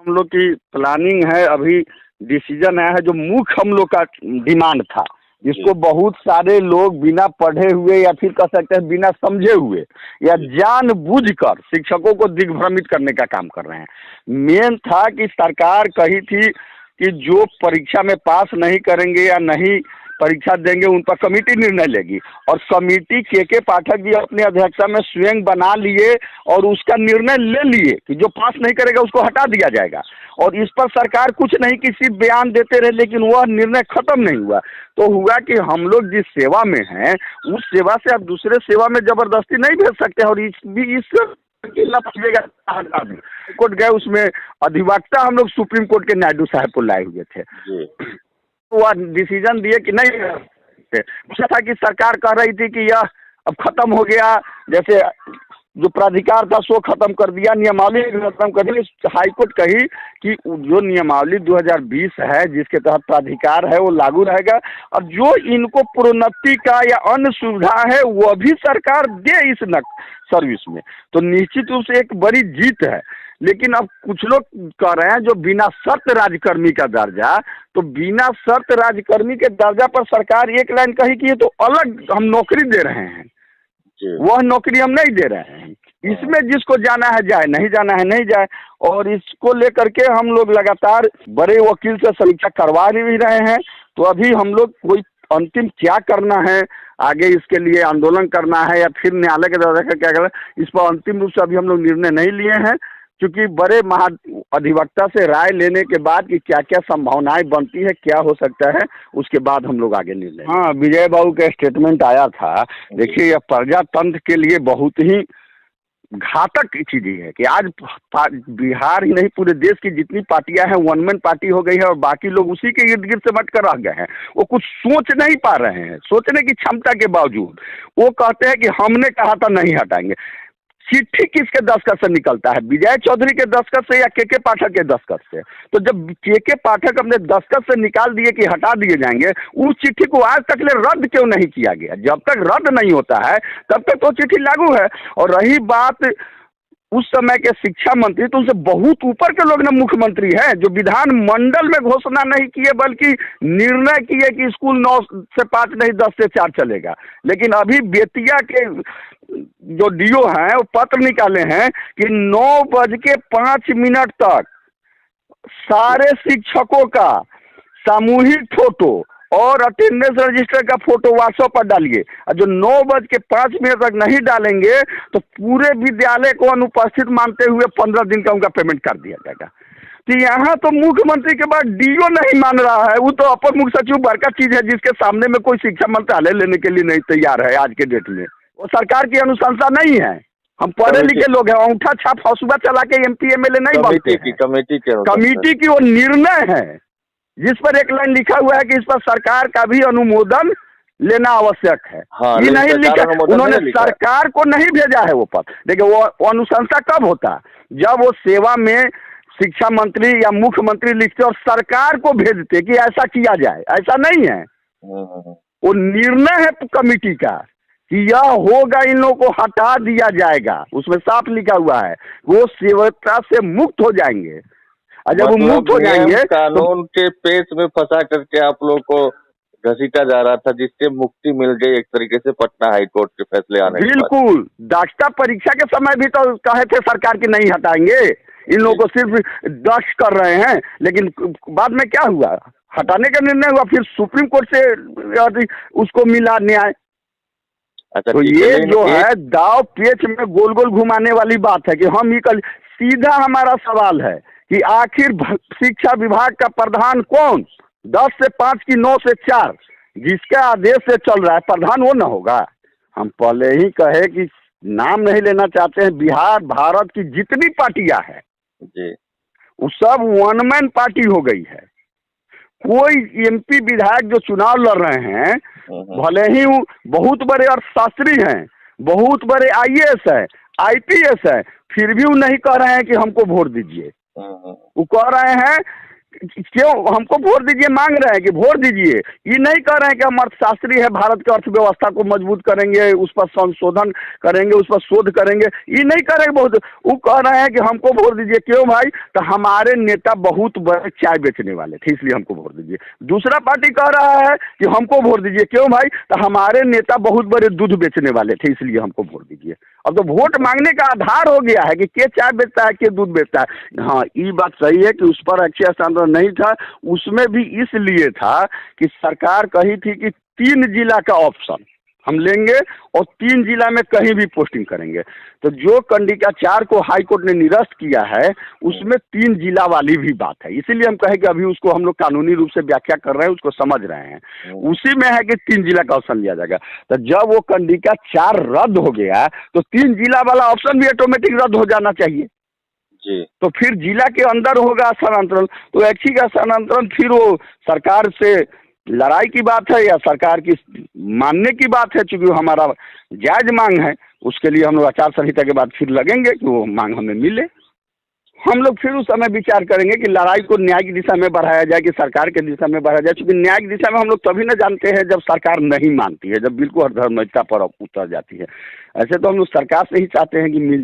हम लोग की प्लानिंग है, अभी डिसीजन आया है जो मुख्य हम लोग का डिमांड था, जिसको बहुत सारे लोग बिना पढ़े हुए या फिर कह सकते हैं बिना समझे हुए या जानबूझकर शिक्षकों को दिग्भ्रमित करने का काम कर रहे हैं। मेन था कि सरकार कही थी कि जो परीक्षा में पास नहीं करेंगे या नहीं परीक्षा देंगे उन पर कमेटी निर्णय लेगी, और कमेटी के पाठक जी अपनी अध्यक्षता में स्वयं बना लिए और उसका निर्णय ले लिए कि जो पास नहीं करेगा उसको हटा दिया जाएगा। और इस पर सरकार कुछ नहीं कि सिर्फ बयान देते रहे, लेकिन वह निर्णय खत्म नहीं हुआ। तो हुआ कि हम लोग जिस सेवा में हैं उस सेवा से आप दूसरे सेवा में जबरदस्ती नहीं भेज सकते, और इस कोर्ट गए, उसमें अधिवक्ता हम लोग सुप्रीम कोर्ट के नायडू साहब को लाए हुए थे। वह डिसीजन दिए कि नहीं, पूछा था कि सरकार कह रही थी कि यह अब खत्म हो गया, जैसे जो प्राधिकार था सो खत्म कर दिया, नियमावली खत्म कर दी। हाईकोर्ट कही कि जो नियमावली 2020 है जिसके तहत प्राधिकार है वो लागू रहेगा, और जो इनको प्रोन्नति का या अन्य सुविधा है वह भी सरकार दे इस सर्विस में। तो निश्चित रूप से एक बड़ी जीत है। लेकिन अब कुछ लोग कह रहे हैं जो बिना शर्त राजकर्मी का दर्जा, तो बिना शर्त राजकर्मी के दर्जा पर सरकार एक लाइन कही कि ये तो अलग हम नौकरी दे रहे हैं, वह नौकरी हम नहीं दे रहे हैं। इसमें जिसको जाना है जाए, नहीं जाना है नहीं जाए। और इसको लेकर के हम लोग लगातार बड़े वकील से समीक्षा करवा भी रहे हैं। तो अभी हम लोग कोई अंतिम क्या करना है, आगे इसके लिए आंदोलन करना है या फिर न्यायालय के दौरान क्या करना है, इस पर अंतिम रूप से अभी हम लोग निर्णय नहीं लिए हैं, क्योंकि बड़े महा अधिवक्ता से राय लेने के बाद कि क्या क्या संभावनाएं बनती है, क्या हो सकता है, उसके बाद हम लोग आगे निर्णय। हाँ, विजय बाबू का स्टेटमेंट आया था। देखिए, यह प्रजातंत्र के लिए बहुत ही घातक चीज है कि आज बिहार ही नहीं पूरे देश की जितनी पार्टियां हैं वन मैन पार्टी हो गई है, और बाकी लोग उसी के इर्द गिर्द से बट कर रह गए हैं। वो कुछ सोच नहीं पा रहे हैं, सोचने की क्षमता के बावजूद वो कहते हैं कि हमने कहा था नहीं हटाएंगे। चिट्ठी किसके दस्तखत से निकलता है, विजय चौधरी के दस्तखत से या के पाठक के दस्तखत से? तो जब के पाठक अपने दस्तखत से निकाल दिए कि हटा दिए जाएंगे, उस चिट्ठी को आज तक ले रद्द क्यों नहीं किया गया? जब तक रद्द नहीं होता है तब तक तो चिट्ठी लागू है। और रही बात उस समय के शिक्षा मंत्री, तो उनसे बहुत ऊपर के लोग ना मुख्यमंत्री हैं, जो विधान मंडल में घोषणा नहीं किए बल्कि निर्णय किए कि स्कूल 9 से 5 नहीं 10 से 4 चलेगा। लेकिन अभी बेतिया के जो डीओ हैं वो पत्र निकाले हैं कि 9:05 तक सारे शिक्षकों का सामूहिक फोटो और अटेंडेंस रजिस्टर का फोटो व्हाट्सएप पर डालिए, और जो 9:05 तक नहीं डालेंगे तो पूरे विद्यालय को अनुपस्थित मानते हुए 15 दिन का उनका पेमेंट कर दिया जाएगा। तो यहाँ तो मुख्यमंत्री के बाद डीओ नहीं मान रहा है, वो तो अपर मुख्य सचिव बड़का चीज है जिसके सामने में कोई शिक्षा मंत्रालय लेने के लिए नहीं तैयार है आज के डेट में। वो सरकार की अनुशंसा नहीं है। हम पढ़े लिखे लोग हैं, अंगूठा छाप हौसला चला के MP MLA नहीं बनते हैं। कमेटी की वो निर्णय है जिस पर एक लाइन लिखा हुआ है कि इस पर सरकार का भी अनुमोदन लेना आवश्यक है। हाँ, ये नहीं लिखा, उन्होंने सरकार को नहीं भेजा है वो पत्र। देखिए, वो अनुशंसा कब होता, जब वो सेवा में शिक्षा मंत्री या मुख्यमंत्री लिखते और सरकार को भेजते कि ऐसा किया जाए। ऐसा नहीं है, वो निर्णय है कमेटी का कि यह होगा, इन लोगों को हटा दिया जाएगा। उसमें साफ लिखा हुआ है वो सेवकता से मुक्त हो जाएंगे, और जब वो मुक्त हो जाएंगे कानून के पेच में फंसा करके आप लोग को घसीटा जा रहा था, जिससे मुक्ति मिल गई एक तरीके से पटना हाईकोर्ट के फैसले आने के बाद। बिल्कुल, दक्षता परीक्षा के समय भी तो कहे थे सरकार की नहीं हटाएंगे, इन लोगों को सिर्फ दक्ष कर रहे हैं। लेकिन बाद में क्या हुआ, हटाने का निर्णय हुआ, फिर सुप्रीम कोर्ट से उसको मिला न्याय। अच्छा, तो ये जो है दाव पेच में गोल गोल घुमाने वाली बात है कि हम ही कल। सीधा हमारा सवाल है कि आखिर शिक्षा विभाग का प्रधान कौन? 10 से 5 की 9 से 4 जिसके आदेश से चल रहा है, प्रधान वो ना होगा? हम पहले ही कहे कि नाम नहीं लेना चाहते हैं। बिहार भारत की जितनी पार्टियां हैं वो सब वन मैन पार्टी हो गई है। कोई MP विधायक जो चुनाव लड़ रहे हैं, भले ही वो बहुत बड़े अर्थशास्त्री हैं, बहुत बड़े IAS है, IPS है, फिर भी वो नहीं कह रहे हैं कि हमको वोट दीजिए। वो कह रहे हैं क्यों हमको वोट दीजिए मांग रहे हैं कि वोट दीजिए, ये नहीं कह रहे हैं कि हम अर्थशास्त्री है, भारत की अर्थव्यवस्था को मजबूत करेंगे, उस पर संशोधन करेंगे, उस पर शोध करेंगे, ये नहीं कर रहे बहुत। वो कह रहे हैं कि हमको वोट दीजिए। क्यों भाई? तो हमारे नेता बहुत बड़े चाय बेचने वाले थे इसलिए हमको वोट दीजिए। दूसरा पार्टी कह रहा है कि हमको वोट दीजिए। क्यों भाई? तो हमारे नेता बहुत बड़े दूध बेचने वाले थे इसलिए हमको वोट दीजिए। अब तो वोट मांगने का आधार हो गया है कि के चाय बेचता है, के दूध बेचता है। हाँ, ये बात सही है कि उस पर अच्छे हस्तांतरण नहीं था, उसमें भी इसलिए था कि सरकार कही थी कि 3 जिला का ऑप्शन हम लेंगे और 3 जिला में कहीं भी पोस्टिंग करेंगे। तो जो कंडिका 4 को हाई कोर्ट ने निरस्त किया है उसमें 3 जिला वाली भी बात है, इसीलिए हम कहें कि अभी उसको हम लोग कानूनी रूप से व्याख्या कर रहे हैं, उसको समझ रहे हैं। उसी में है कि 3 जिला का ऑप्शन लिया जाएगा। तो जब वो कंडिका 4 रद्द हो गया तो 3 जिला वाला ऑप्शन भी ऑटोमेटिक रद्द हो जाना चाहिए जी। तो फिर जिला के अंदर होगा स्थानांतरण। तो ऐच्छिक स्थानांतरण फिर वो सरकार से लड़ाई की बात है या सरकार की मानने की बात है, चूंकि हमारा जायज मांग है, उसके लिए हम लोग आचार संहिता के बाद फिर लगेंगे कि वो मांग हमें मिले। हम लोग फिर उस समय विचार करेंगे कि लड़ाई को न्यायिक दिशा में बढ़ाया जाए कि सरकार के दिशा में बढ़ाया जाए, क्योंकि न्यायिक दिशा में हम लोग तभी न जानते हैं जब सरकार नहीं मानती है, जब बिल्कुल अधर्मिकता पर उतर जाती है। ऐसे तो हम लोग सरकार से ही चाहते हैं कि मिल